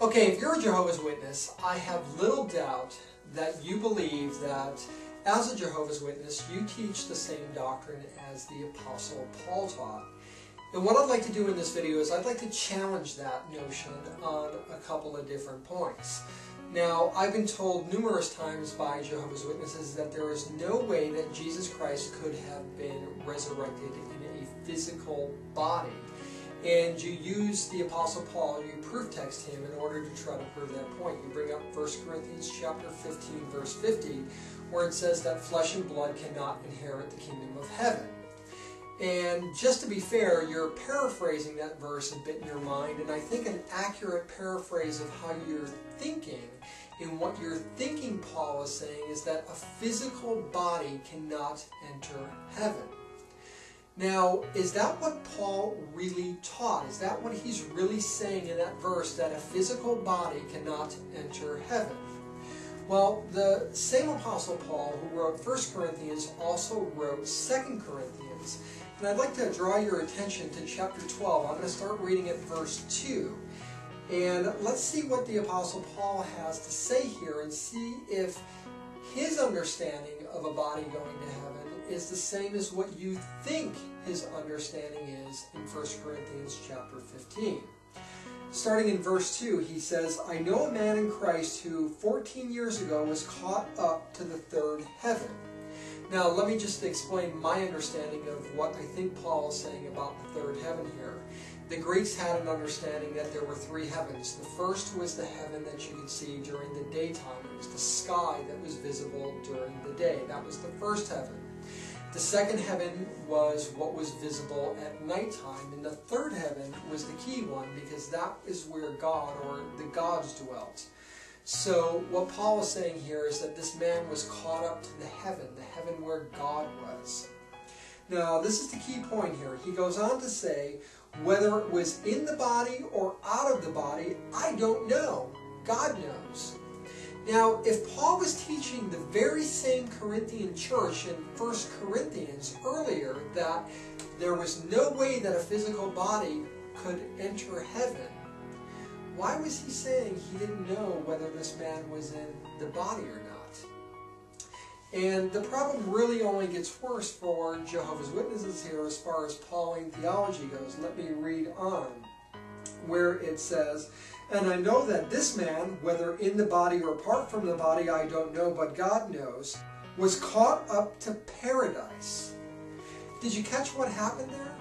Okay, if you're a Jehovah's Witness, I have little doubt that you believe that as a Jehovah's Witness, you teach the same doctrine as the Apostle Paul taught. And what I'd like to do in this video is I'd like to challenge that notion on a couple of different points. Now, I've been told numerous times by Jehovah's Witnesses that there is no way that Jesus Christ could have been resurrected in a physical body. And you use the Apostle Paul, you proof text him in order to try to prove that point. You bring up 1 Corinthians chapter 15, verse 50, where it says that flesh and blood cannot inherit the kingdom of heaven. And just to be fair, you're paraphrasing that verse a bit in your mind, and I think an accurate paraphrase of how you're thinking and what you're thinking Paul is saying is that a physical body cannot enter heaven. Now, is that what Paul really taught? Is that what he's really saying in that verse, that a physical body cannot enter heaven? Well, the same Apostle Paul who wrote 1 Corinthians also wrote 2 Corinthians. And I'd like to draw your attention to chapter 12. I'm going to start reading at verse 2. And let's see what the Apostle Paul has to say here and see if his understanding of a body going to heaven is the same as what you think his understanding is in 1 Corinthians chapter 15. Starting in verse 2, he says, I know a man in Christ who 14 years ago was caught up to the third heaven. Now, let me just explain my understanding of what I think Paul is saying about the third heaven here. The Greeks had an understanding that there were three heavens. The first was the heaven that you could see during the daytime. It was the sky that was visible during the day. That was the first heaven. The second heaven was what was visible at nighttime, and the third heaven was the key one because that is where God or the gods dwelt. So what Paul is saying here is that this man was caught up to the heaven where God was. Now this is the key point here. He goes on to say, whether it was in the body or out of the body, I don't know. God knows. Now, if Paul was teaching the very same Corinthian church in 1 Corinthians earlier that there was no way that a physical body could enter heaven, why was he saying he didn't know whether this man was in the body or not? And the problem really only gets worse for Jehovah's Witnesses here as far as Pauline theology goes. Let me read on, where it says, and I know that this man, whether in the body or apart from the body, I don't know, but God knows, was caught up to paradise. Did you catch what happened there?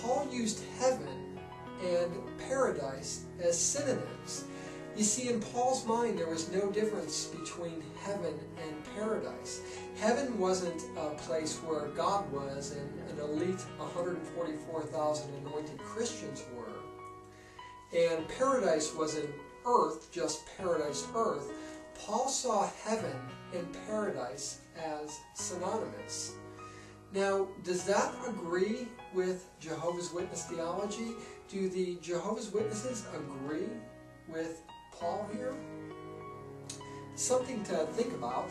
Paul used heaven and paradise as synonyms. You see, in Paul's mind, there was no difference between heaven and paradise. Heaven wasn't a place where God was and an elite 144,000 anointed Christians were. And paradise wasn't earth, just paradise earth. Paul saw heaven and paradise as synonymous. Now, does that agree with Jehovah's Witness theology? Do the Jehovah's Witnesses agree with Paul here? Something to think about.